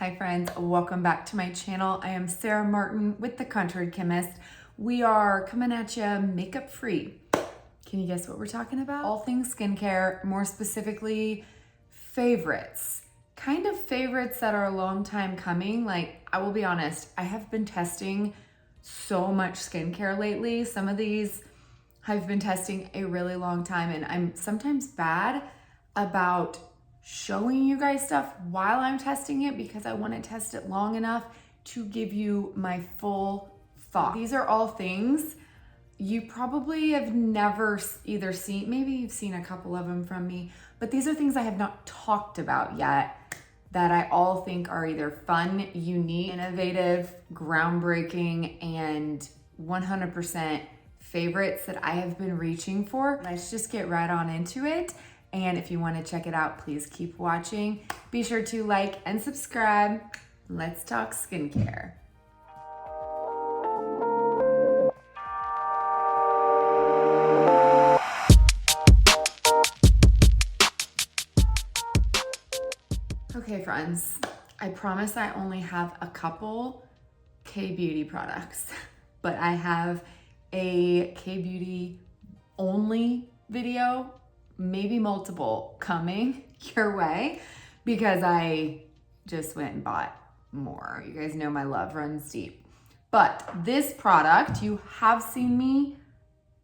Hi friends, welcome back to my channel. I am Sarah Martin with The Contoured Chemist. We are coming at you makeup free. Can you guess what we're talking about? All things skincare, more specifically favorites. Kind of favorites that are a long time coming. Like, I will be honest, I have been testing so much skincare lately. Some of these I've been testing a really long time, and I'm sometimes bad about showing you guys stuff while I'm testing it because I want to test it long enough to give you my full thought. These are all things you probably have never either seen, maybe you've seen a couple of them from me, but these are things I have not talked about yet that I all think are either fun, unique, innovative, groundbreaking, and 100% favorites that I have been reaching for. Let's just get right on into it. And if you want to check it out, please keep watching. Be sure to like and subscribe. Let's talk skincare. Okay, friends, I promise I only have a couple K-beauty products, but I have a K-beauty only video, maybe multiple, coming your way because I just went and bought more. You guys know my love runs deep. But this product you have seen me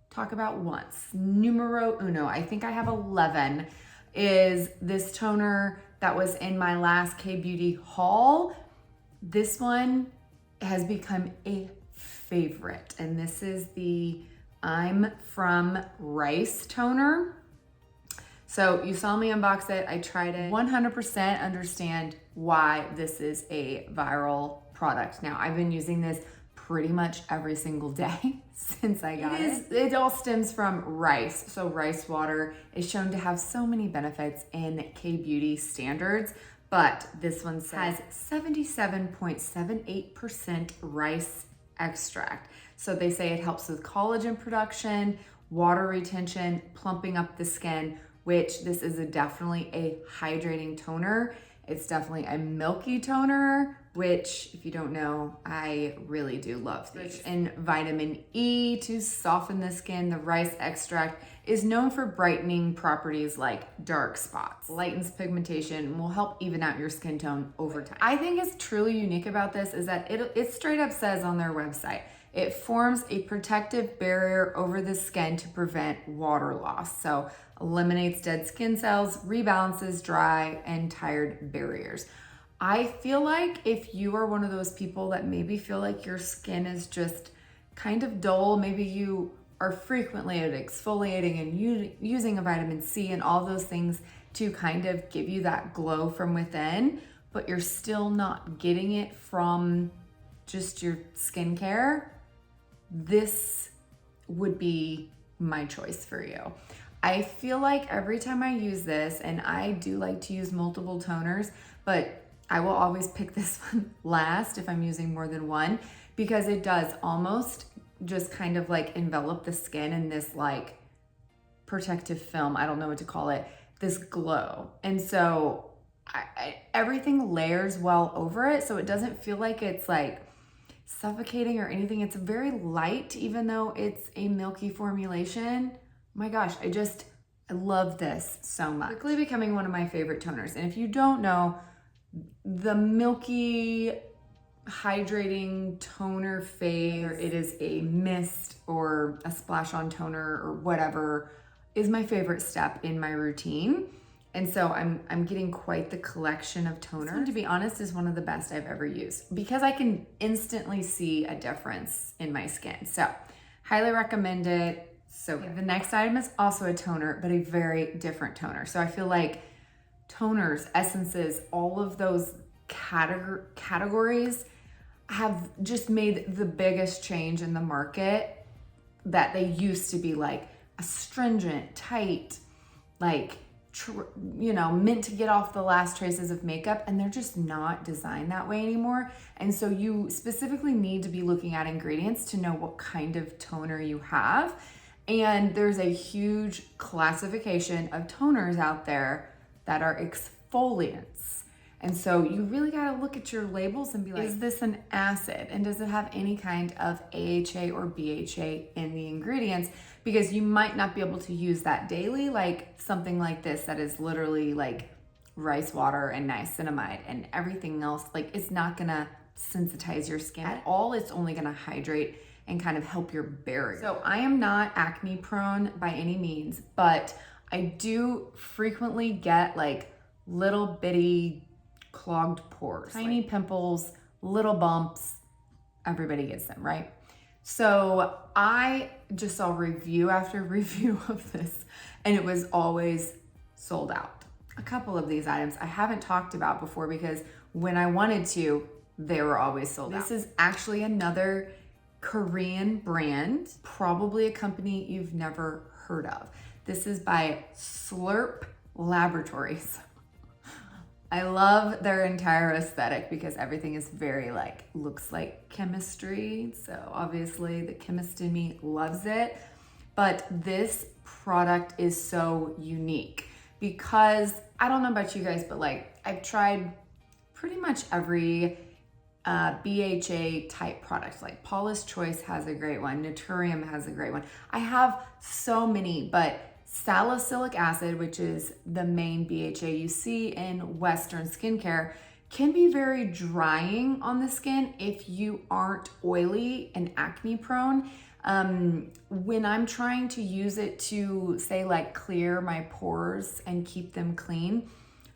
talk about once. Numero uno, I think I have 11, is this toner that was in my last K-beauty haul. This one has become a favorite, and this is the I'm From Rice toner. So you saw me unbox it, I tried it. 100% understand why this is a viral product. Now, I've been using this pretty much every single day since I got it. It all stems from rice. So rice water is shown to have so many benefits in K-beauty standards, but this one has 77.78% rice extract. So they say it helps with collagen production, water retention, plumping up the skin, which this is definitely a hydrating toner. It's definitely a milky toner, which if you don't know, I really do love these. And vitamin E to soften the skin. The rice extract is known for brightening properties like dark spots, lightens pigmentation, and will help even out your skin tone over time. I think it's truly unique about this is that it straight up says on their website, it forms a protective barrier over the skin to prevent water loss. So eliminates dead skin cells, rebalances dry and tired barriers. I feel like if you are one of those people that maybe feel like your skin is just kind of dull, maybe you are frequently exfoliating and using a vitamin C and all those things to kind of give you that glow from within, but you're still not getting it from just your skincare, this would be my choice for you. I feel like every time I use this, and I do like to use multiple toners, but I will always pick this one last if I'm using more than one, because it does almost just kind of like envelop the skin in this like protective film, I don't know what to call it, this glow. And so everything layers well over it, so it doesn't feel like it's like suffocating or anything. It's very light, even though it's a milky formulation. My gosh, I love this so much. Quickly becoming one of my favorite toners. And if you don't know, the milky hydrating toner phase, or it is a mist or a splash on toner or whatever, is my favorite step in my routine. And so I'm getting quite the collection of toners. This one, to be honest, is one of the best I've ever used because I can instantly see a difference in my skin. So highly recommend it. So good. The next item is also a toner, but a very different toner. So I feel like toners, essences, all of those categories have just made the biggest change in the market, that they used to be like astringent, tight, like meant to get off the last traces of makeup, and they're just not designed that way anymore. And so you specifically need to be looking at ingredients to know what kind of toner you have. And there's a huge classification of toners out there that are exfoliants. And so you really got to look at your labels and be like, is this an acid? And does it have any kind of AHA or BHA in the ingredients? Because you might not be able to use that daily, like something like this that is literally like rice water and niacinamide and everything else. Like, it's not gonna sensitize your skin at all. It's only gonna hydrate and kind of help your barrier. So I am not acne prone by any means, but I do frequently get like little bitty clogged pores, tiny pimples, little bumps. Everybody gets them, right? So I just saw review after review of this, and it was always sold out. A couple of these items I haven't talked about before because when I wanted to, they were always sold out. This is actually another Korean brand, probably a company you've never heard of. This is by Slurp Laboratories. I love their entire aesthetic because everything is very like, looks like chemistry. So obviously the chemist in me loves it. But this product is so unique because I don't know about you guys, but like I've tried pretty much every BHA type product. Like Paula's Choice has a great one. Naturium has a great one. I have so many, but salicylic acid, which is the main BHA you see in Western skincare, can be very drying on the skin if you aren't oily and acne prone. When I'm trying to use it to say like clear my pores and keep them clean,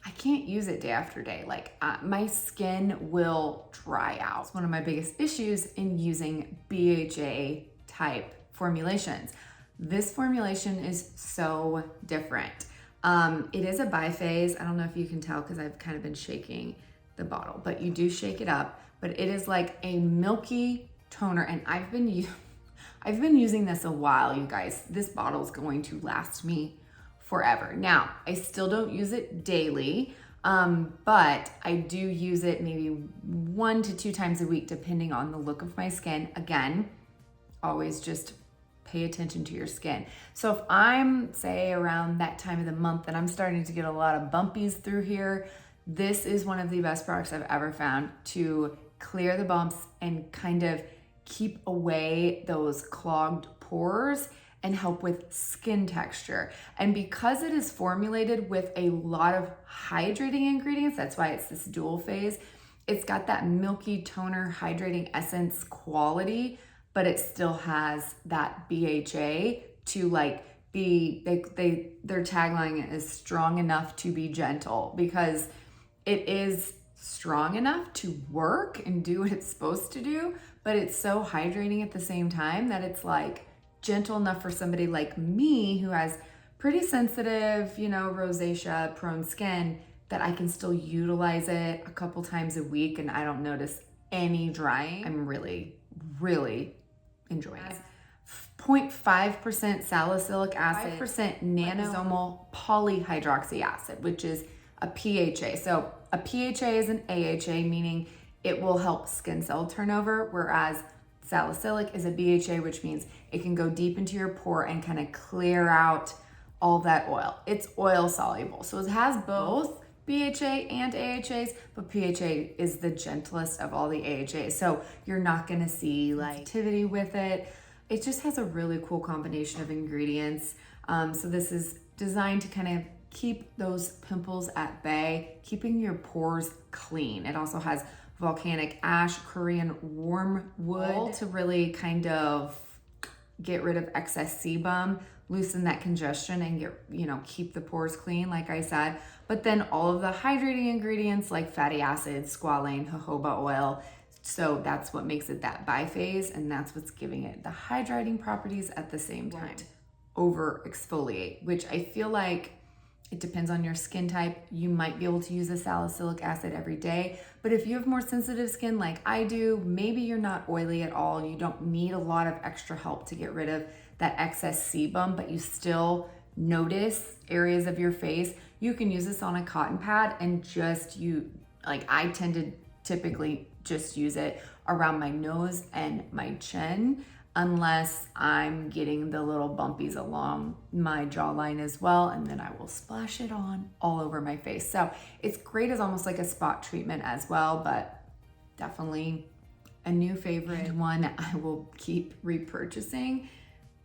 I can't use it day after day. Like my skin will dry out. It's one of my biggest issues in using BHA type formulations. This formulation is so different. It is a biphase. I don't know if you can tell because I've kind of been shaking the bottle, but you do shake it up. But it is like a milky toner, and I've been using this a while, you guys. This bottle is going to last me forever. Now, I still don't use it daily, but I do use it maybe 1 to 2 times a week, depending on the look of my skin. Again, always just pay attention to your skin. So if I'm, say, around that time of the month and I'm starting to get a lot of bumpies through here, this is one of the best products I've ever found to clear the bumps and kind of keep away those clogged pores and help with skin texture. And because it is formulated with a lot of hydrating ingredients, that's why it's this dual phase, it's got that milky toner hydrating essence quality, but it still has that BHA to like be, their tagline is strong enough to be gentle, because it is strong enough to work and do what it's supposed to do, but it's so hydrating at the same time that it's like gentle enough for somebody like me who has pretty sensitive, you know, rosacea prone skin, that I can still utilize it a couple times a week and I don't notice any drying. I'm really, really enjoying it. 0.5% salicylic acid, 5% nanosomal polyhydroxy acid, which is a PHA. So a PHA is an AHA, meaning it will help skin cell turnover, whereas salicylic is a BHA, which means it can go deep into your pore and kind of clear out all that oil. It's oil soluble. So it has both BHA and AHAs, but PHA is the gentlest of all the AHAs. So you're not gonna see like activity with it. It just has a really cool combination of ingredients. So this is designed to kind of keep those pimples at bay, keeping your pores clean. It also has volcanic ash, Korean wormwood to really kind of get rid of excess sebum, loosen that congestion, and get, you know, keep the pores clean, like I said. But then all of the hydrating ingredients like fatty acids, squalane, jojoba oil. So that's what makes it that biphase, and that's what's giving it the hydrating properties at the same time. Over exfoliate, which I feel like it depends on your skin type. You might be able to use a salicylic acid every day, but if you have more sensitive skin like I do, maybe you're not oily at all, you don't need a lot of extra help to get rid of that excess sebum, but you still notice areas of your face, you can use this on a cotton pad and just I tend to typically just use it around my nose and my chin. unless I'm getting the little bumpies along my jawline as well, and then I will splash it on all over my face. So it's great as almost like a spot treatment as well, but definitely a new favorite, one I will keep repurchasing.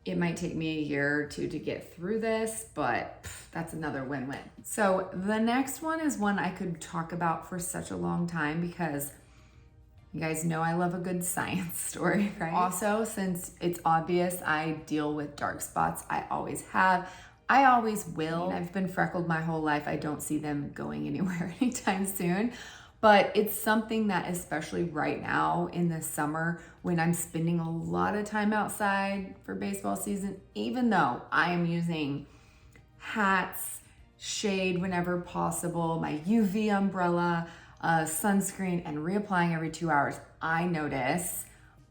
It might take me a year or two to get through this, but that's another win-win. So the next one is one I could talk about for such a long time because you guys know I love a good science story, right? Also, since it's obvious I deal with dark spots, I always have, I always will. I've been freckled my whole life. I don't see them going anywhere anytime soon. But it's something that, especially right now in the summer, when I'm spending a lot of time outside for baseball season, even though I am using hats, shade whenever possible, my UV umbrella, sunscreen, and reapplying every 2 hours, I notice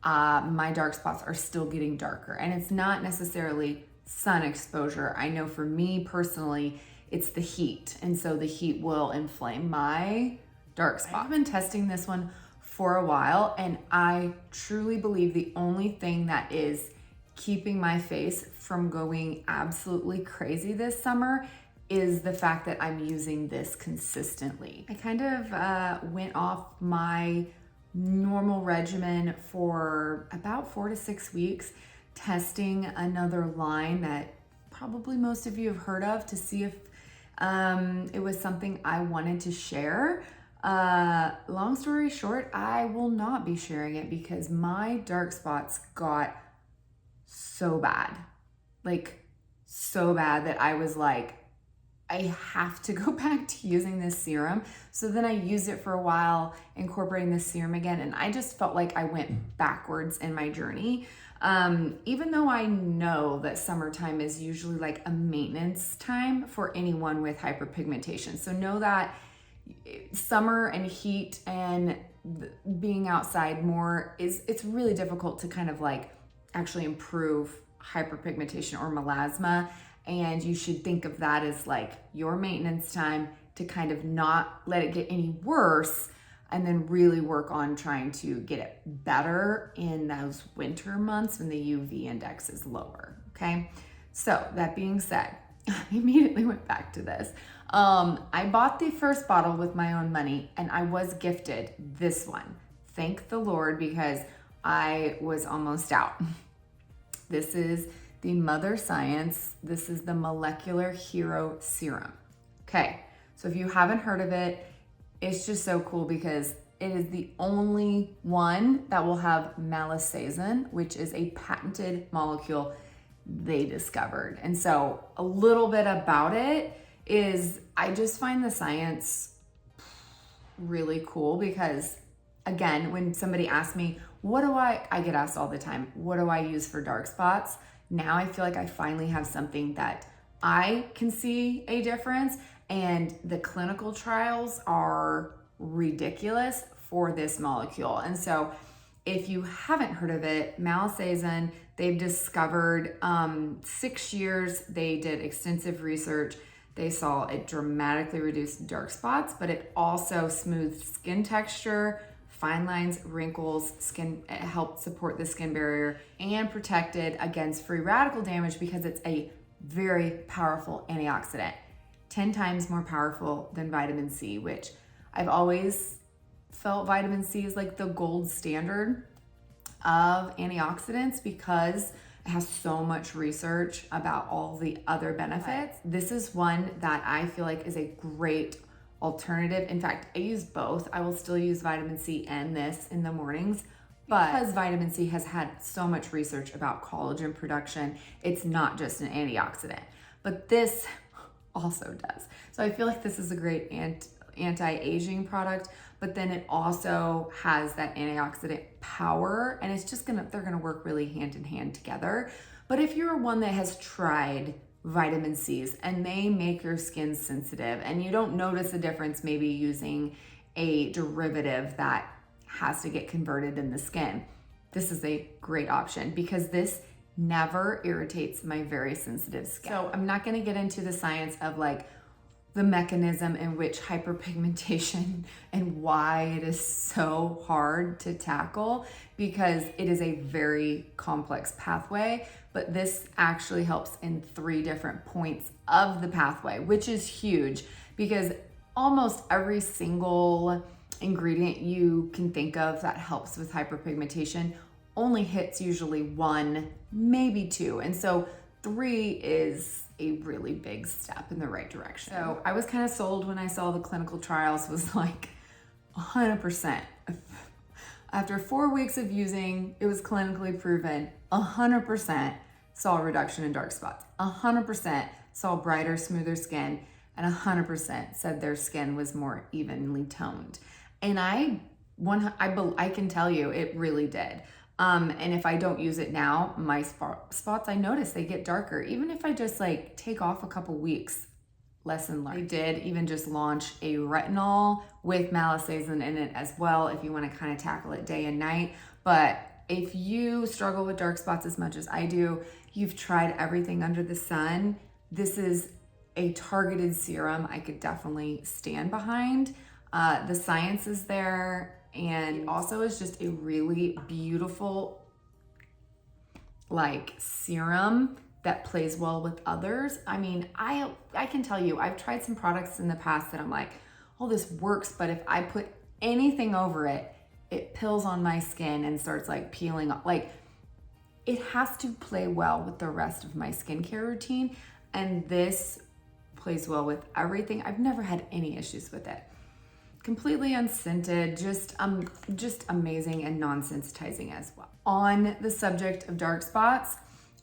my dark spots are still getting darker. And it's not necessarily sun exposure. I know for me personally, it's the heat. And so the heat will inflame my dark spot. I've been testing this one for a while, and I truly believe the only thing that is keeping my face from going absolutely crazy this summer is the fact that I'm using this consistently. I kind of went off my normal regimen for about 4 to 6 weeks, testing another line that probably most of you have heard of to see if it was something I wanted to share. Long story short, I will not be sharing it because my dark spots got so bad, like so bad that I was like, I have to go back to using this serum. So then I used it for a while, incorporating this serum again, and I just felt like I went backwards in my journey. Even though I know that summertime is usually like a maintenance time for anyone with hyperpigmentation. So know that summer and heat and being outside more it's really difficult to kind of like actually improve hyperpigmentation or melasma. And you should think of that as like your maintenance time to kind of not let it get any worse and then really work on trying to get it better in those winter months when the UV index is lower, okay? So that being said, I immediately went back to this. I bought the first bottle with my own money and I was gifted this one. Thank the Lord, because I was almost out. This is the Mother Science. This is the Molecular Hero Serum. Okay, so if you haven't heard of it, it's just so cool because it is the only one that will have malisazen, which is a patented molecule they discovered. And so a little bit about it is I just find the science really cool because, again, when somebody asks me, what do I get asked all the time, what do I use for dark spots? Now I feel like I finally have something that I can see a difference, and the clinical trials are ridiculous for this molecule. And so if you haven't heard of it, malisazen, they've discovered 6 years, they did extensive research. They saw it dramatically reduce dark spots, but it also smoothed skin texture, fine lines, wrinkles, skin, it helped support the skin barrier and protected against free radical damage because it's a very powerful antioxidant, 10 times more powerful than vitamin C, which I've always felt vitamin C is like the gold standard of antioxidants because it has so much research about all the other benefits. This is one that I feel like is a great alternative. In fact, I use both. I will still use vitamin C and this in the mornings, but because vitamin C has had so much research about collagen production, it's not just an antioxidant, but this also does. So I feel like this is a great anti-aging product, but then it also has that antioxidant power, and it's just they're gonna work really hand in hand together. But if you're one that has tried vitamin C's and they make your skin sensitive and you don't notice a difference maybe using a derivative that has to get converted in the skin, this is a great option because this never irritates my very sensitive skin. So I'm not gonna get into the science of like the mechanism in which hyperpigmentation and why it is so hard to tackle, because it is a very complex pathway. But this actually helps in 3 different points of the pathway, which is huge because almost every single ingredient you can think of that helps with hyperpigmentation only hits usually 1, maybe 2. And so 3 is a really big step in the right direction. So I was kind of sold when I saw the clinical trials, was like 100%. After 4 weeks of using, it was clinically proven, 100% saw a reduction in dark spots, 100% saw brighter, smoother skin, and 100% said their skin was more evenly toned. And I can tell you it really did. And if I don't use it now, my spots, I notice they get darker. Even if I just like take off a couple weeks, lesson learned. I did even just launch a retinol with malisasin in it as well, if you want to kind of tackle it day and night. But if you struggle with dark spots as much as I do, you've tried everything under the sun, this is a targeted serum I could definitely stand behind. The science is there. And also is just a really beautiful like serum that plays well with others. I mean, I can tell you, I've tried some products in the past that I'm like, oh, this works, but if I put anything over it, it pills on my skin and starts like peeling off. Like, it has to play well with the rest of my skincare routine, and this plays well with everything. I've never had any issues with it. Completely unscented, just amazing and non-sensitizing as well. On the subject of dark spots,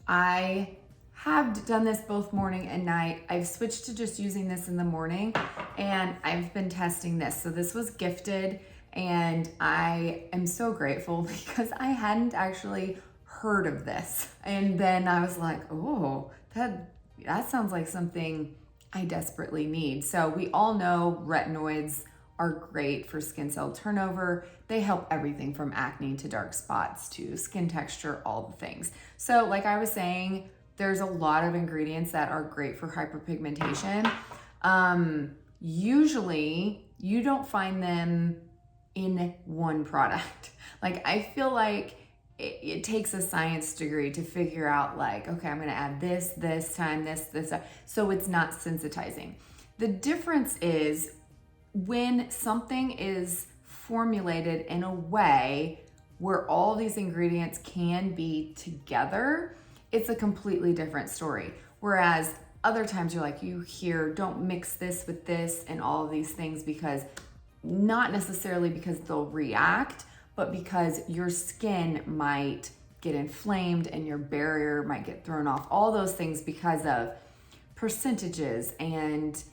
I have done this both morning and night. I've switched to just using this in the morning, and I've been testing this. So this was gifted, and I am so grateful because I hadn't actually heard of this. And then I was like, oh, that sounds like something I desperately need. So we all know retinoids are great for skin cell turnover. They help everything from acne to dark spots to skin texture, all the things. So like I was saying, there's a lot of ingredients that are great for hyperpigmentation. Usually you don't find them in one product. Like, I feel like it takes a science degree to figure out like, okay, I'm gonna add this time, this. So it's not sensitizing. The difference is when something is formulated in a way where all these ingredients can be together, it's a completely different story. Whereas other times you're like, you hear, don't mix this with this and all of these things, because not necessarily because they'll react, but because your skin might get inflamed and your barrier might get thrown off. All those things because of percentages, and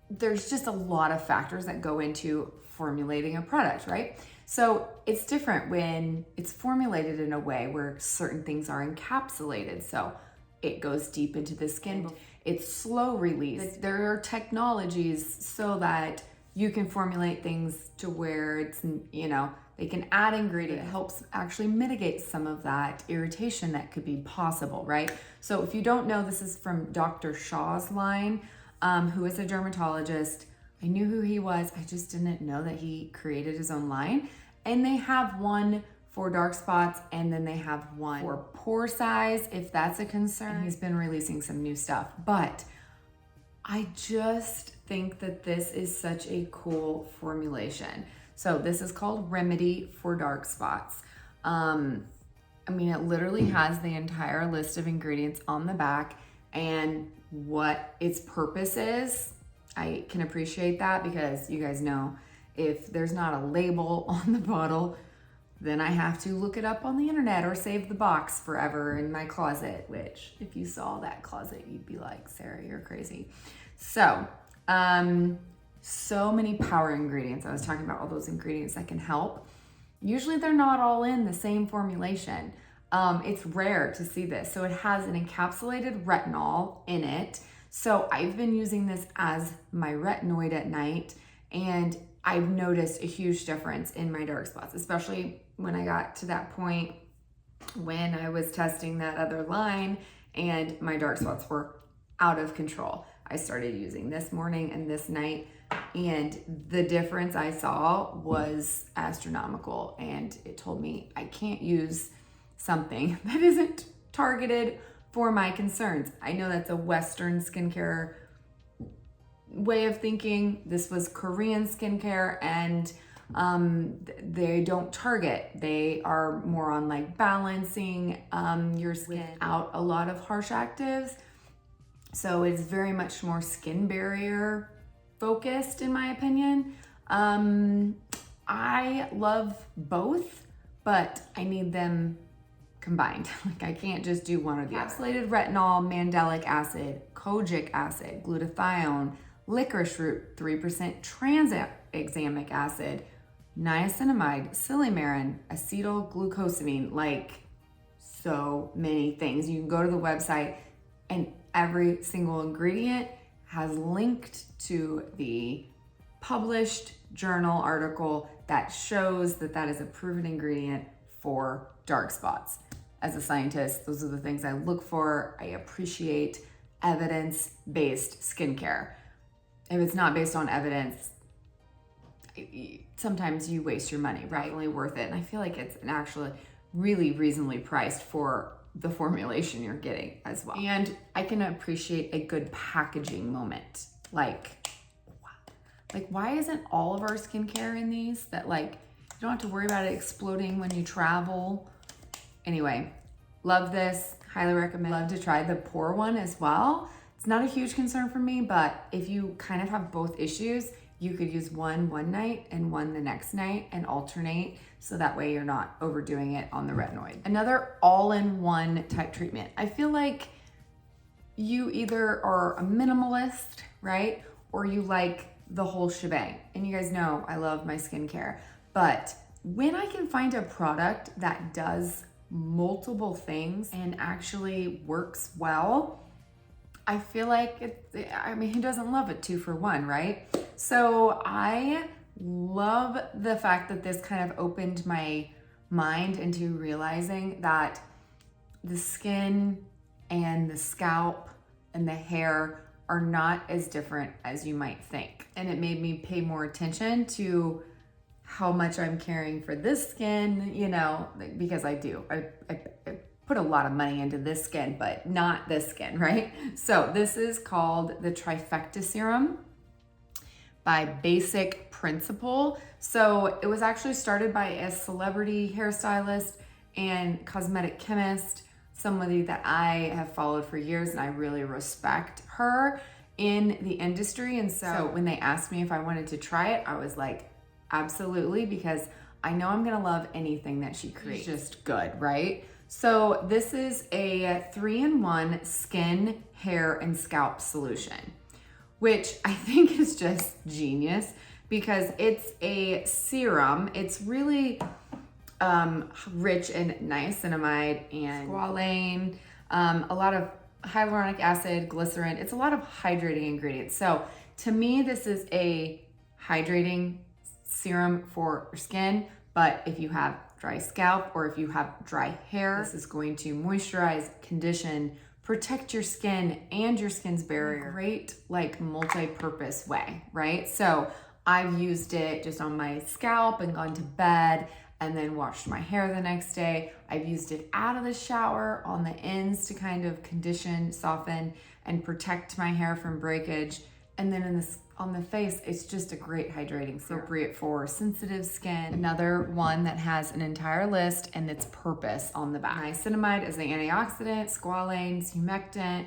there's just a lot of factors that go into formulating a product, right? So it's different when it's formulated in a way where certain things are encapsulated. So it goes deep into the skin. It's slow release. There are technologies so that you can formulate things to where it's, they can add ingredients. It helps actually mitigate some of that irritation that could be possible, right? So if you don't know, this is from Dr. Shaw's line, who is a dermatologist. I knew who he was. I just didn't know that he created his own line. And they have one for dark spots, and then they have one for pore size, if that's a concern. And he's been releasing some new stuff. But I just think that this is such a cool formulation. So this is called Remedy for Dark Spots. It literally has the entire list of ingredients on the back and what its purpose is. I can appreciate that because you guys know if there's not a label on the bottle, then I have to look it up on the internet or save the box forever in my closet, which if you saw that closet, you'd be like, Sarah, you're crazy. So, so many power ingredients. I was talking about all those ingredients that can help. Usually they're not all in the same formulation. It's rare to see this. So it has an encapsulated retinol in it. So I've been using this as my retinoid at night, and I've noticed a huge difference in my dark spots, especially when I got to that point when I was testing that other line and my dark spots were out of control. I started using this morning and this night, and the difference I saw was astronomical. And it told me I can't use something that isn't targeted for my concerns. I know that's a Western skincare way of thinking. This was Korean skincare, and they don't target. They are more on like balancing your skin without a lot of harsh actives. So it's very much more skin barrier focused, in my opinion. I love both, but I need them combined. Like I can't just do one or the other. Encapsulated retinol, mandelic acid, kojic acid, glutathione, licorice root, 3% tranexamic acid, niacinamide, silymarin, acetylglucosamine, like so many things. You can go to the website and every single ingredient has linked to the published journal article that shows that that is a proven ingredient for dark spots. As a scientist, those are the things I look for. I appreciate evidence-based skincare. If it's not based on evidence, sometimes you waste your money, right? Only worth it. And I feel like it's actually really reasonably priced for the formulation you're getting as well. And I can appreciate a good packaging moment. Like why isn't all of our skincare in these that like, you don't have to worry about it exploding when you travel? Anyway, love this, highly recommend. Love to try the pore one as well. It's not a huge concern for me, but if you kind of have both issues, you could use one night and one the next night and alternate, so that way you're not overdoing it on the retinoid. Another all-in-one type treatment. I feel like you either are a minimalist, right? Or you like the whole shebang. And you guys know I love my skincare, but when I can find a product that does multiple things and actually works well, I feel like who doesn't love a 2-for-1, right? So I love the fact that this kind of opened my mind into realizing that the skin and the scalp and the hair are not as different as you might think. And it made me pay more attention to how much I'm caring for this skin, you know, because I do. I put a lot of money into this skin, but not this skin, right? So this is called the Trifecta Serum by Basic Principle. So it was actually started by a celebrity hairstylist and cosmetic chemist, somebody that I have followed for years, and I really respect her in the industry. And so when they asked me if I wanted to try it, I was like, absolutely, because I know I'm gonna love anything that she creates. It's just good, right? So this is a 3-in-1 skin, hair, and scalp solution, which I think is just genius because it's a serum. It's really rich in niacinamide and squalane, a lot of hyaluronic acid, glycerin. It's a lot of hydrating ingredients. So to me, this is a hydrating serum for your skin, but if you have dry scalp or if you have dry hair, this is going to moisturize, condition, protect your skin and your skin's barrier. Great, like multi-purpose way, right? So I've used it just on my scalp and gone to bed and then washed my hair the next day. I've used it out of the shower on the ends to kind of condition, soften, and protect my hair from breakage. And then on the face, it's just a great hydrating serum, appropriate for sensitive skin. Another one that has an entire list and its purpose on the back. Niacinamide is the antioxidant, squalane, humectant.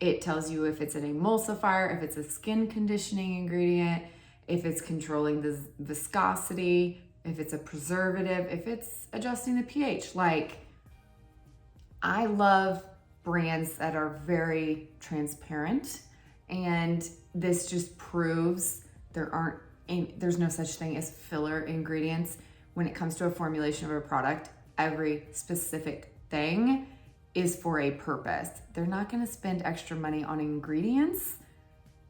It tells you if it's an emulsifier, if it's a skin conditioning ingredient, if it's controlling the viscosity, if it's a preservative, if it's adjusting the pH. Like, I love brands that are very transparent, and this just proves there's no such thing as filler ingredients when it comes to a formulation of a product. Every specific thing is for a purpose. They're not gonna spend extra money on ingredients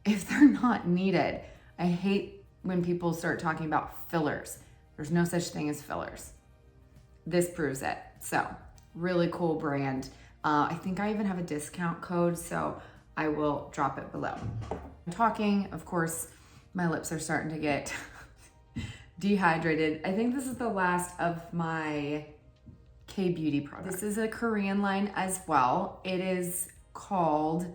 if they're not needed. I hate when people start talking about fillers. There's no such thing as fillers. This proves it. So, really cool brand. I think I even have a discount code, so I will drop it below. I'm talking, of course, my lips are starting to get dehydrated. I think this is the last of my K-Beauty products. This is a Korean line as well. It is called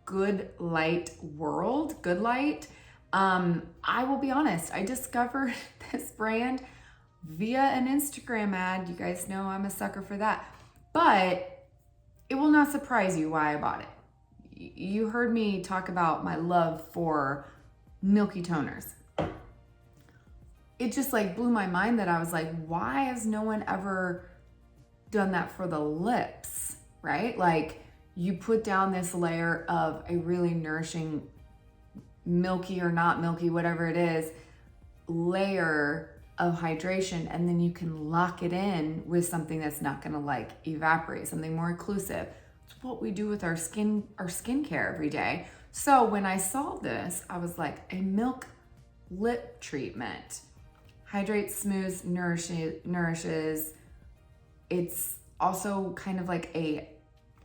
Good Light World, Good Light. I will be honest, I discovered this brand via an Instagram ad. You guys know I'm a sucker for that. But it will not surprise you why I bought it. You heard me talk about my love for milky toners. It just like blew my mind that I was like, why has no one ever done that for the lips, right? Like you put down this layer of a really nourishing, milky or not milky, whatever it is, layer of hydration, and then you can lock it in with something that's not gonna like evaporate, something more occlusive. It's what we do with our skincare every day. So when I saw this, I was like, a milk lip treatment. Hydrates, smooths, nourishes. It's also kind of like a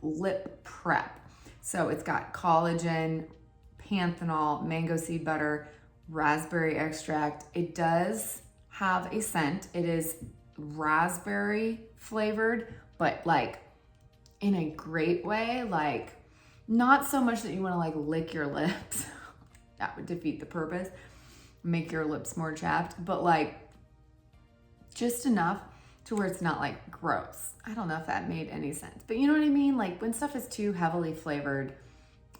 lip prep. So it's got collagen, panthenol, mango seed butter, raspberry extract. It does have a scent. It is raspberry flavored, but like in a great way, like not so much that you want to like lick your lips. That would defeat the purpose, make your lips more chapped, but like just enough to where it's not like gross. I don't know if that made any sense, but you know what I mean? Like when stuff is too heavily flavored,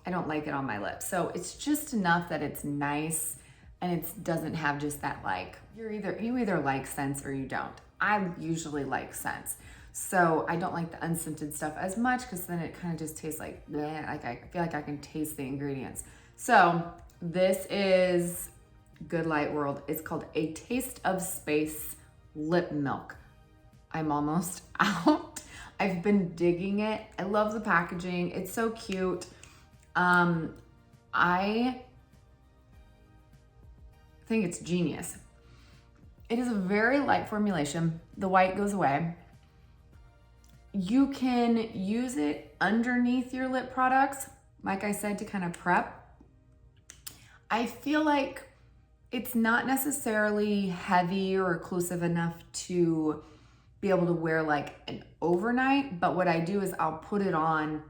I don't like it on my lips. So it's just enough that it's nice and it doesn't have just that like, you either like scents or you don't. I usually like scents. So I don't like the unscented stuff as much because then it kind of just tastes like, bleh, like I feel like I can taste the ingredients. So this is Good Light World. It's called A Taste of Space Lip Milk. I'm almost out. I've been digging it. I love the packaging. It's so cute. I think it's genius. It is a very light formulation. The white goes away. You can use it underneath your lip products, like I said, to kind of prep. I feel like it's not necessarily heavy or occlusive enough to be able to wear like an overnight, but what I do is I'll put it on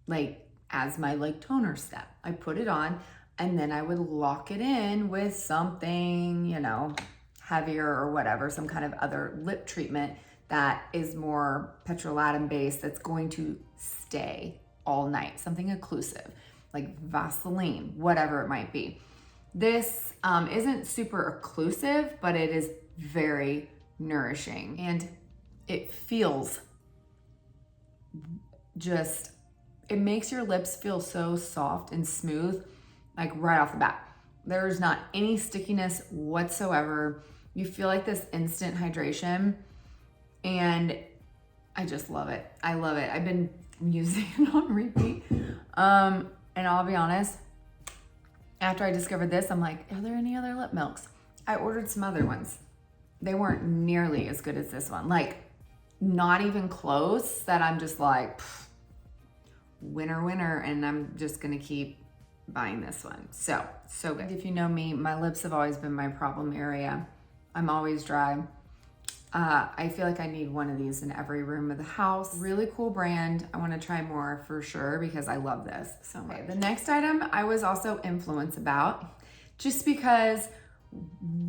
like as my like toner step. I put it on and then I would lock it in with something, you know, heavier or whatever, some kind of other lip treatment that is more petrolatum based, that's going to stay all night, something occlusive, like Vaseline, whatever it might be. This isn't super occlusive, but it is very nourishing and it feels just, it makes your lips feel so soft and smooth, like right off the bat. There's not any stickiness whatsoever. You feel like this instant hydration and I just love it. I love it. I've been using it on repeat. And I'll be honest, after I discovered this, I'm like, are there any other lip milks? I ordered some other ones. They weren't nearly as good as this one. Like not even close, that I'm just like, winner, winner. And I'm just gonna keep buying this one. So good. If you know me, my lips have always been my problem area. I'm always dry. I feel like I need one of these in every room of the house. Really cool brand. I want to try more for sure because I love this so much. Okay, the next item I was also influenced about just because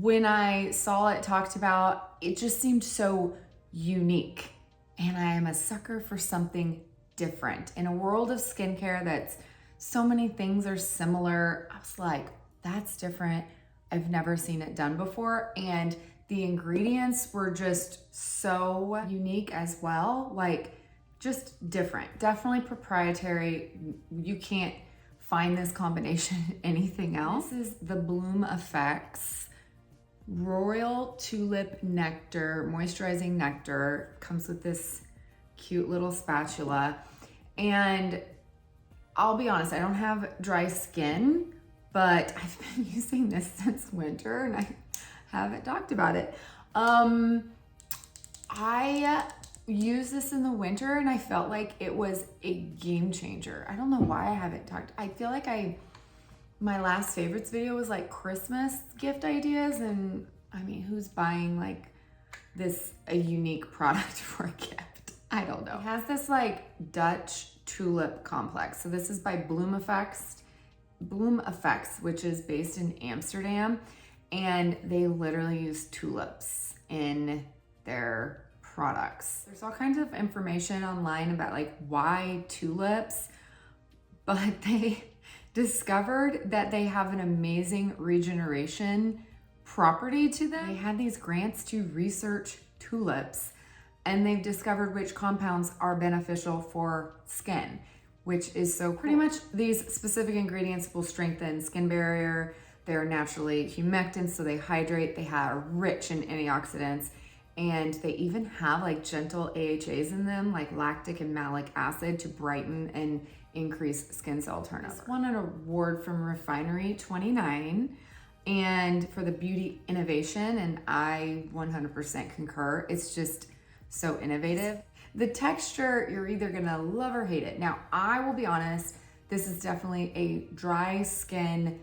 when I saw it talked about, it just seemed so unique. And I am a sucker for something different. In a world of skincare that's so many things are similar, I was like, that's different. I've never seen it done before. And the ingredients were just so unique as well, like just different, definitely proprietary. You can't find this combination anything else. This is the Bloom Effects Royal Tulip Nectar, Moisturizing Nectar. Comes with this cute little spatula. And I'll be honest, I don't have dry skin, but I've been using this since winter and I haven't talked about it. I used this in the winter and I felt like it was a game changer. I don't know why I haven't talked. I feel like my last favorites video was like Christmas gift ideas, and I mean, who's buying like a unique product for a gift? I don't know. It has this like Dutch tulip complex. So this is by Bloom Effects, which is based in Amsterdam, and they literally use tulips in their products. There's all kinds of information online about like why tulips, but they discovered that they have an amazing regeneration property to them. They had these grants to research tulips, and they've discovered which compounds are beneficial for skin, which is so cool. Pretty much these specific ingredients will strengthen skin barrier. They're naturally humectants, so they hydrate. They are rich in antioxidants, and they even have like gentle AHAs in them, like lactic and malic acid, to brighten and increase skin cell turnover. This won an award from Refinery 29 and for the beauty innovation, and I 100% concur. It's just so innovative. The texture, you're either gonna love or hate it. Now, I will be honest, this is definitely a dry skin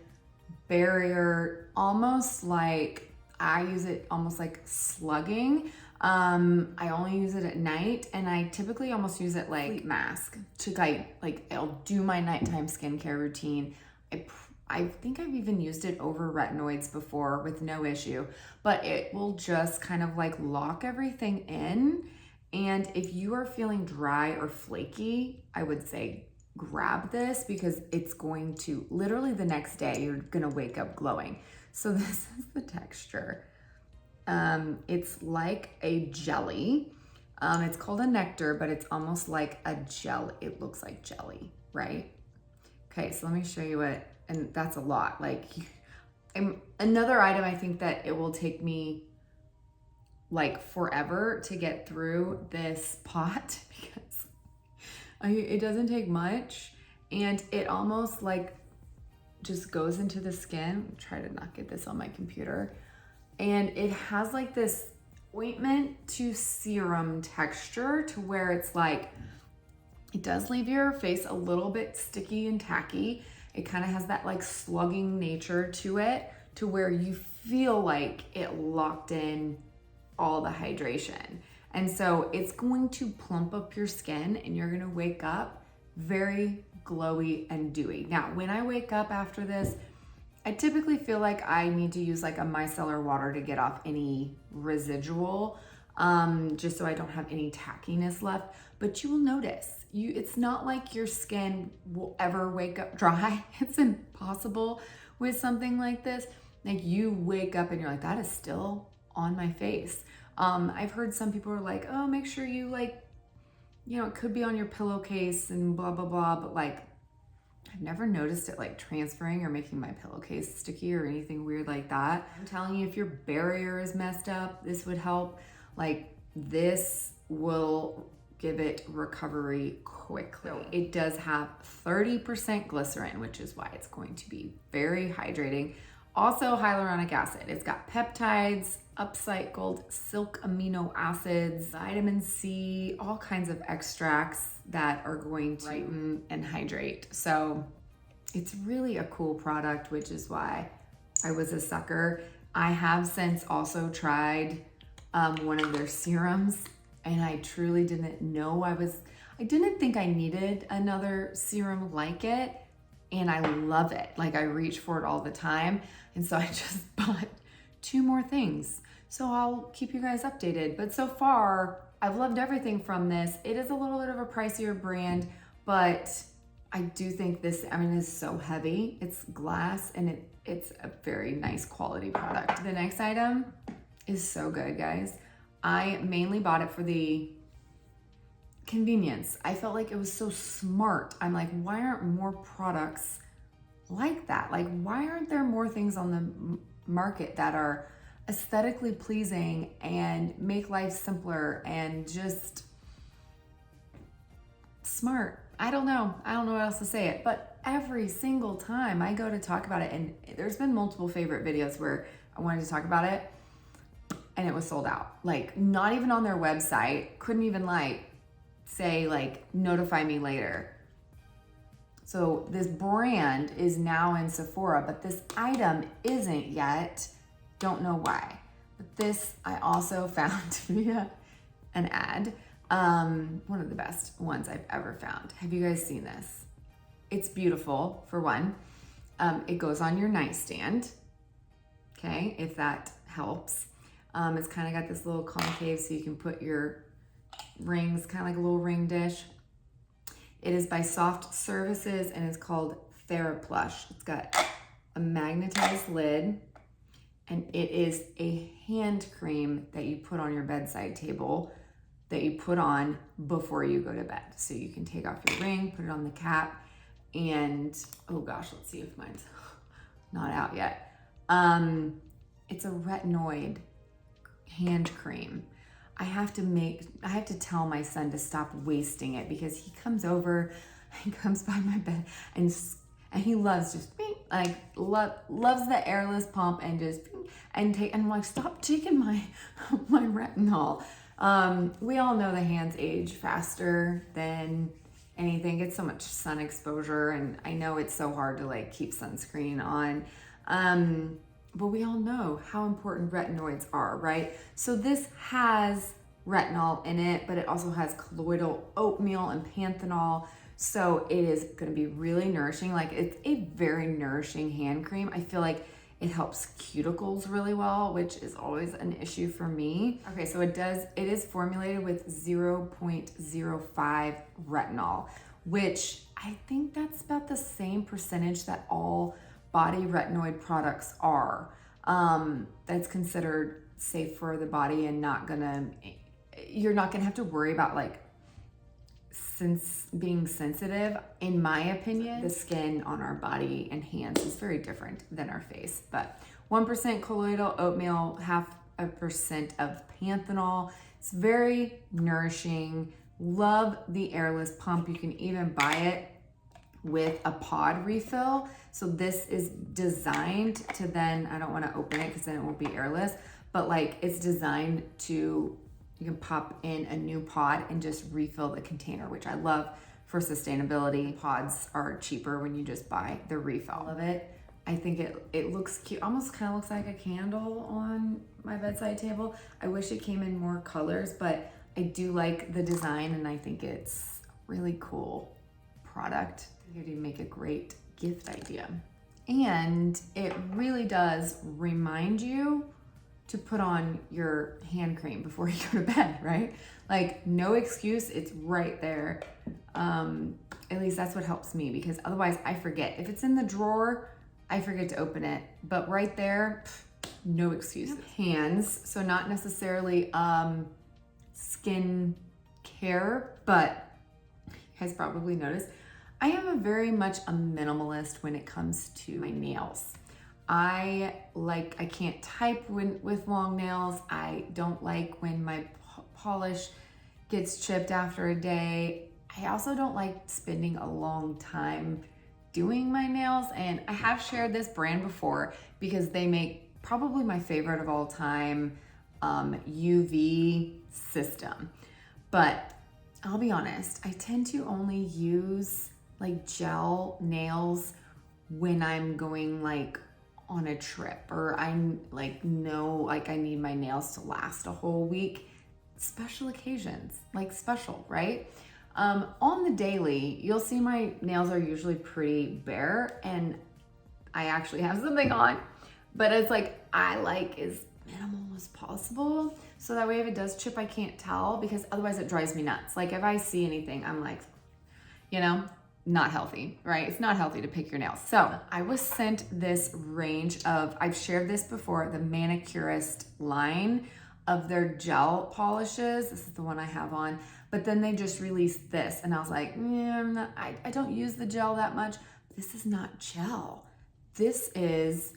barrier, almost like, I use it almost like slugging. I only use it at night, and I typically almost use it like mask to like I'll do my nighttime skincare routine. I think I've even used it over retinoids before with no issue, but it will just kind of like lock everything in. And if you are feeling dry or flaky, I would say grab this, because it's going to, literally the next day, you're gonna wake up glowing. So this is the texture. It's like a jelly. It's called a nectar, but it's almost like a gel. It looks like jelly, right? Okay, so let me show you it. And that's a lot. Like, another item, I think that it will take me like forever to get through this pot, because it doesn't take much, and it almost like just goes into the skin. Try to not get this on my computer. And it has like this ointment to serum texture, to where it's like, it does leave your face a little bit sticky and tacky. It kind of has that like slugging nature to it, to where you feel like it locked in all the hydration. And so it's going to plump up your skin, and you're gonna wake up very glowy and dewy. Now, when I wake up after this, I typically feel like I need to use like a micellar water to get off any residual, just so I don't have any tackiness left. But you will notice, it's not like your skin will ever wake up dry. It's impossible with something like this. Like, you wake up and you're like, that is still on my face. I've heard some people are like, oh, make sure you like, you know, it could be on your pillowcase and blah, blah, blah. But like, I've never noticed it like transferring or making my pillowcase sticky or anything weird like that. I'm telling you, if your barrier is messed up, this would help. Like, this will give it recovery quickly. So it does have 30% glycerin, which is why it's going to be very hydrating. Also hyaluronic acid. It's got peptides, upcycled silk amino acids, vitamin C, all kinds of extracts that are going to brighten and hydrate. So it's really a cool product, which is why I was a sucker. I have since also tried one of their serums, and I truly didn't know I didn't think I needed another serum like it, and I love it. Like, I reach for it all the time. And so I just bought 2 more things. So I'll keep you guys updated. But so far, I've loved everything from this. It is a little bit of a pricier brand, but I do think this, I mean, it's so heavy. It's glass, and it's a very nice quality product. The next item is so good, guys. I mainly bought it for the convenience. I felt like it was so smart. I'm like, why aren't more products like that? Like, why aren't there more things on the market that are aesthetically pleasing and make life simpler and just smart? I don't know what else to say it, but every single time I go to talk about it, and there's been multiple favorite videos where I wanted to talk about it, and it was sold out. Like, not even on their website, couldn't even like say like notify me later. So this brand is now in Sephora, but this item isn't yet. Don't know why. But this I also found via an ad. One of the best ones I've ever found. Have you guys seen this? It's beautiful, for one. It goes on your nightstand, okay, if that helps. It's kind of got this little concave so you can put your rings, kind of like a little ring dish. It is by Soft Services and it's called TheraPlush. It's got a magnetized lid and it is a hand cream that you put on your bedside table that you put on before you go to bed. So you can take off your ring, put it on the cap, and oh gosh, let's see if mine's not out yet. It's a retinoid hand cream. I have to tell my son to stop wasting it because he comes over, he comes by my bed and he loves just loves the airless pump and just and I'm like, stop taking my retinol. We all know the hands age faster than anything. It's so much sun exposure, and I know it's so hard to like keep sunscreen on. But we all know how important retinoids are, right? So this has retinol in it, but it also has colloidal oatmeal and panthenol. So it is gonna be really nourishing. Like, it's a very nourishing hand cream. I feel like it helps cuticles really well, which is always an issue for me. Okay, so it is formulated with 0.05 retinol, which I think that's about the same percentage that all body retinoid products are. That's considered safe for the body and you're not gonna have to worry about like being sensitive. In my opinion, the skin on our body and hands is very different than our face. But 1% colloidal oatmeal, 0.5% of panthenol. It's very nourishing. Love the airless pump. You can even buy it with a pod refill. So this is designed to then, I don't want to open it because then it won't be airless, but like it's designed to, you can pop in a new pod and just refill the container, which I love for sustainability. Pods are cheaper when you just buy the refill of it. I think it looks cute, almost kind of looks like a candle on my bedside table. I wish it came in more colors, but I do like the design and I think it's a really cool product. I think it'd make a great gift idea. And it really does remind you to put on your hand cream before you go to bed, right? Like, no excuse, it's right there. At least that's what helps me, because otherwise I forget. If it's in the drawer, I forget to open it, but right there, no excuse. Hands, so not necessarily skin care, but you guys probably noticed, I am very much a minimalist when it comes to my nails. I can't type with long nails. I don't like when my polish gets chipped after a day. I also don't like spending a long time doing my nails. And I have shared this brand before because they make probably my favorite of all time UV system. But I'll be honest, I tend to only use like gel nails when I'm going like on a trip, or I'm like, I need my nails to last a whole week. Special occasions, like special, right? On the daily, you'll see my nails are usually pretty bare and I actually have something on, but it's like, I like as minimal as possible. So that way if it does chip, I can't tell, because otherwise it drives me nuts. Like if I see anything, I'm like, not healthy, right? It's not healthy to pick your nails. So I was sent this range of, I've shared this before, the Manicurist line of their gel polishes. This is the one I have on, but then they just released this and I was like, I don't use the gel that much. This is not gel. This is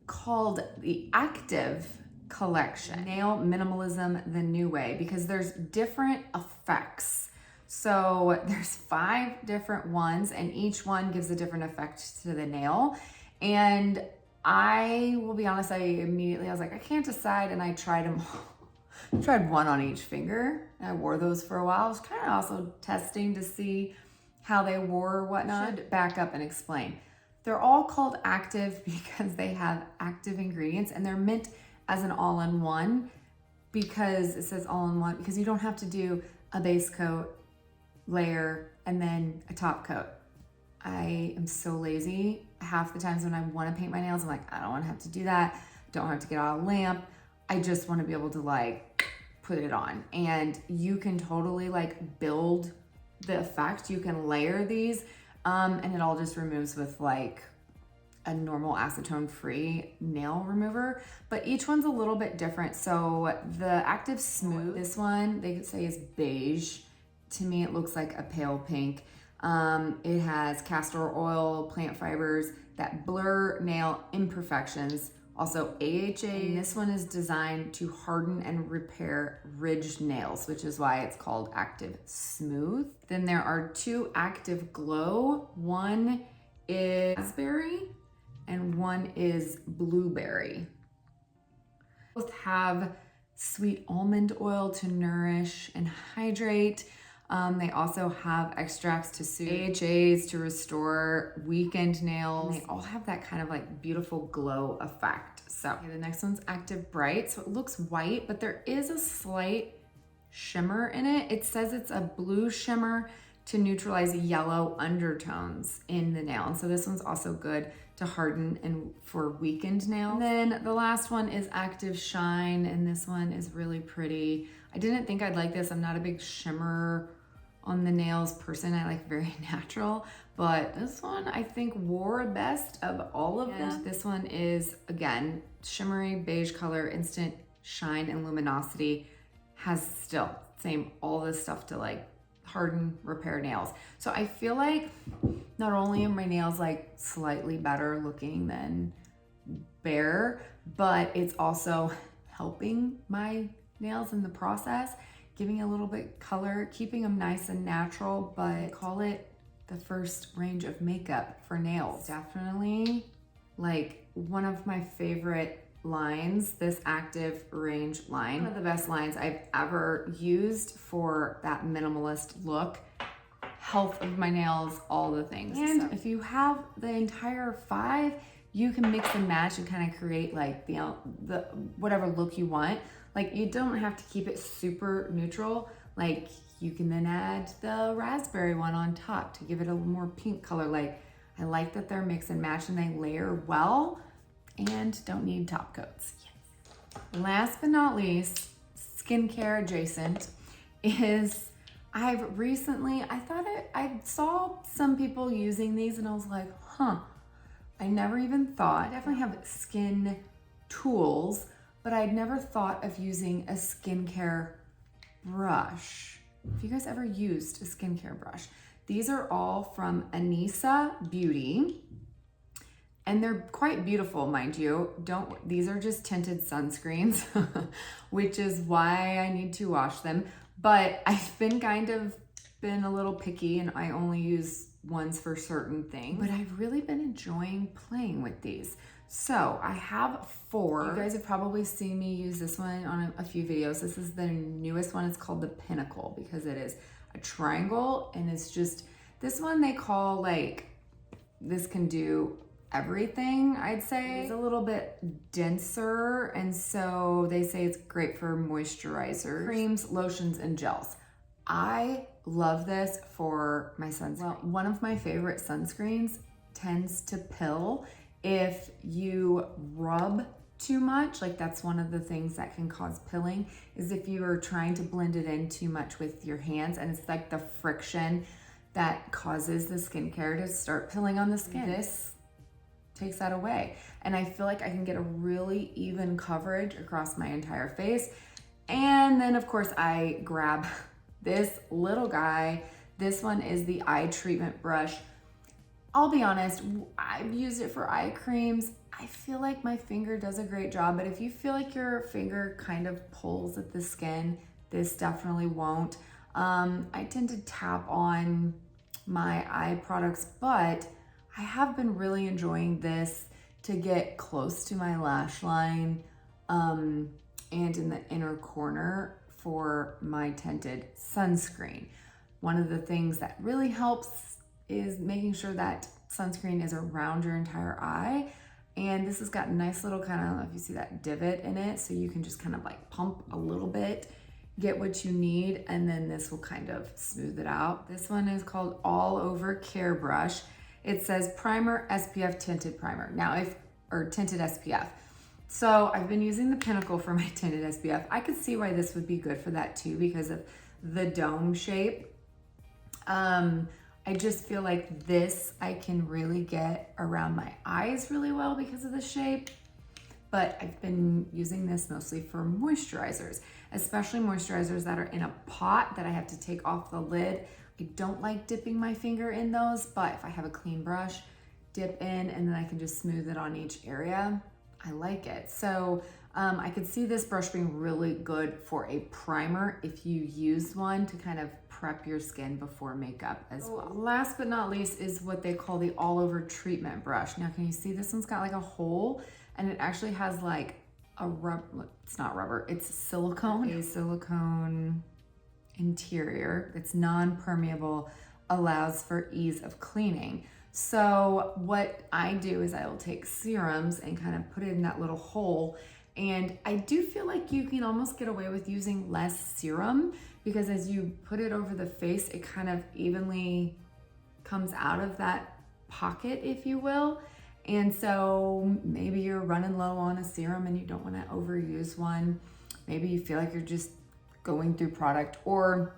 called the Active Collection, Nail Minimalism the New Way, because there's different effects. So there's 5 different ones and each one gives a different effect to the nail. And I will be honest, I was like, I can't decide, and I tried them all. I tried one on each finger, and I wore those for a while. I was kind of also testing to see how they wore or whatnot. I should back up and explain. They're all called active because they have active ingredients, and they're meant as an all-in-one, because it says all-in-one, because you don't have to do a base coat, layer, and then a top coat. I am so lazy. Half the times when I want to paint my nails, I'm like, I don't want to have to do that. Don't have to get out a lamp. I just want to be able to like put it on. And you can totally like build the effect. You can layer these, and it all just removes with like a normal acetone free nail remover, but each one's a little bit different. So the Active Smooth, this one they could say is beige. To me, it looks like a pale pink. It has castor oil, plant fibers that blur nail imperfections. Also AHA. And this one is designed to harden and repair ridged nails, which is why it's called Active Smooth. Then there are two Active Glow. One is raspberry and one is blueberry. Both have sweet almond oil to nourish and hydrate. They also have extracts to soothe, AHAs to restore weakened nails. And they all have that kind of like beautiful glow effect. So okay, the next one's Active Bright. So it looks white, but there is a slight shimmer in it. It says it's a blue shimmer to neutralize yellow undertones in the nail. And so this one's also good to harden and for weakened nails. And then the last one is Active Shine, and this one is really pretty. I didn't think I'd like this. I'm not a big shimmer on the nails person. I like very natural, but this one I think wore best of all of them. This one is, again, shimmery beige color, instant shine and luminosity, has still same all this stuff to like harden, repair nails. So I feel like not only are my nails like slightly better looking than bare, but it's also helping my nails in the process, giving a little bit color, keeping them nice and natural, but I call it the first range of makeup for nails. Definitely like one of my favorite lines, this Active Range line. One of the best lines I've ever used for that minimalist look. Health of my nails, all the things. And so if you have the entire 5, you can mix and match and kind of create like the whatever look you want. Like you don't have to keep it super neutral. Like you can then add the raspberry one on top to give it a more pink color. Like I like that they're mix and match and they layer well and don't need top coats. Yes. Last but not least, skincare adjacent is I saw some people using these and I was like, I never even thought. I definitely have skin tools, but I'd never thought of using a skincare brush. Have you guys ever used a skincare brush? These are all from Anisa Beauty, and they're quite beautiful, mind you. These are just tinted sunscreens, which is why I need to wash them. But I've been been a little picky and I only use ones for certain things, but I've really been enjoying playing with these. So I have 4. You guys have probably seen me use this one on a few videos. This is the newest one. It's called the Pinnacle because it is a triangle and it's just, this one they call like, this can do everything, I'd say. It's a little bit denser, and so they say it's great for moisturizers, creams, lotions, and gels. I love this for my sunscreen. Well, one of my favorite sunscreens tends to pill if you rub too much. Like that's one of the things that can cause pilling, is if you are trying to blend it in too much with your hands, and it's like the friction that causes the skincare to start pilling on the skin. This takes that away. And I feel like I can get a really even coverage across my entire face. And then of course I grab this little guy. This one is the eye treatment brush. I'll be honest, I've used it for eye creams. I feel like my finger does a great job, but if you feel like your finger kind of pulls at the skin, this definitely won't. I tend to tap on my eye products, but I have been really enjoying this to get close to my lash line and in the inner corner for my tinted sunscreen. One of the things that really helps is making sure that sunscreen is around your entire eye. And this has got a nice little kind of, I don't know if you see that divot in it, so you can just kind of like pump a little bit, get what you need, and then this will kind of smooth it out. This one is called All Over Care Brush. It says primer, SPF, tinted primer. Now, or tinted SPF. So I've been using the Pinnacle for my tinted SPF. I could see why this would be good for that too because of the dome shape. I just feel like this I can really get around my eyes really well because of the shape. But I've been using this mostly for moisturizers, especially moisturizers that are in a pot that I have to take off the lid. I don't like dipping my finger in those, but if I have a clean brush, dip in and then I can just smooth it on each area. I like it. So I could see this brush being really good for a primer if you use one to kind of prep your skin before makeup as well. Last but not least is what they call the all over treatment brush. Now, can you see this one's got like a hole and it actually has like a rubber, it's not rubber, it's silicone. A silicone interior that's non-permeable, allows for ease of cleaning. So what I do is I will take serums and kind of put it in that little hole. And I do feel like you can almost get away with using less serum because as you put it over the face, it kind of evenly comes out of that pocket, if you will. And so maybe you're running low on a serum and you don't want to overuse one. Maybe you feel like you're just going through product, or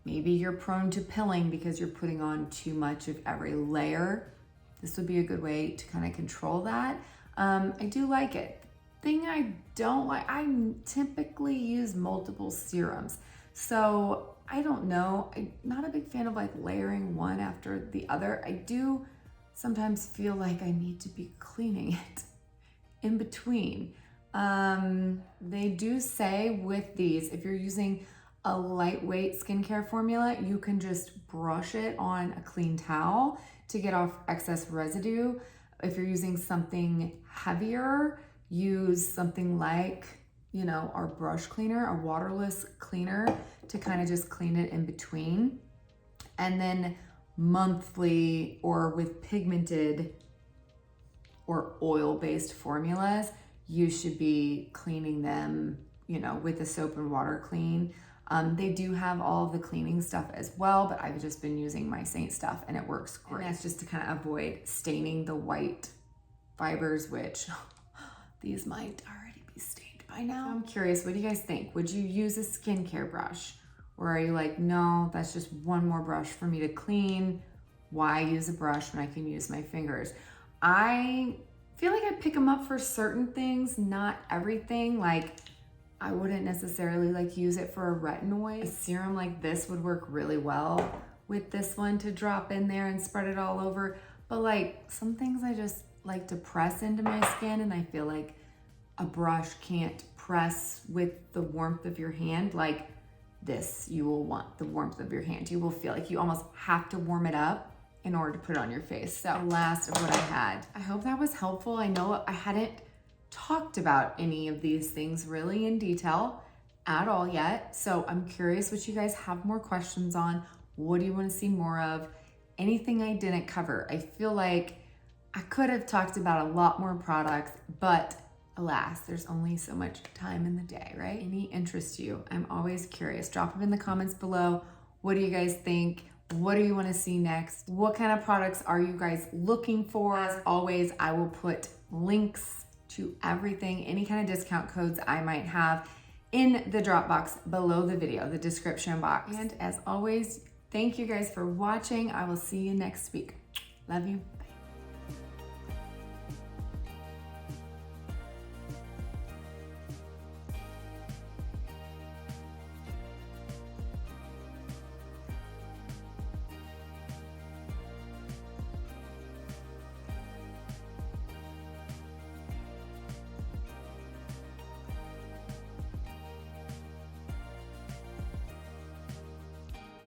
maybe you're prone to pilling because you're putting on too much of every layer. This would be a good way to kind of control that. I do like it. Thing I don't like, I typically use multiple serums. So I don't know, I'm not a big fan of like layering one after the other. I do sometimes feel like I need to be cleaning it in between. They do say with these, if you're using a lightweight skincare formula, you can just brush it on a clean towel to get off excess residue. If you're using something heavier, use something like, you know, our brush cleaner, a waterless cleaner, to kind of just clean it in between. And then monthly or with pigmented or oil-based formulas, you should be cleaning them, you know, with a soap and water clean. They do have all of the cleaning stuff as well, but I've just been using my Seint stuff and it works great. And that's just to kind of avoid staining the white fibers, which these might already be stained by now. So I'm curious, what do you guys think? Would you use a skincare brush? Or are you like, no, that's just one more brush for me to clean. Why use a brush when I can use my fingers? I feel like I pick them up for certain things, not everything. Like, I wouldn't necessarily like use it for a retinoid. A serum like this would work really well with this one to drop in there and spread it all over. But like some things I just like to press into my skin, and I feel like a brush can't press with the warmth of your hand. Like this, you will want the warmth of your hand. You will feel like you almost have to warm it up in order to put it on your face. So last of what I had. I hope that was helpful. I know I hadn't talked about any of these things really in detail at all yet. So I'm curious what you guys have more questions on. What do you want to see more of? Anything I didn't cover? I feel like I could have talked about a lot more products, but alas, there's only so much time in the day, right? Any interest you? I'm always curious. Drop them in the comments below. What do you guys think? What do you want to see next? What kind of products are you guys looking for? As always, I will put links to everything, any kind of discount codes I might have in the drop box below the video, the description box. And as always, thank you guys for watching. I will see you next week. Love you.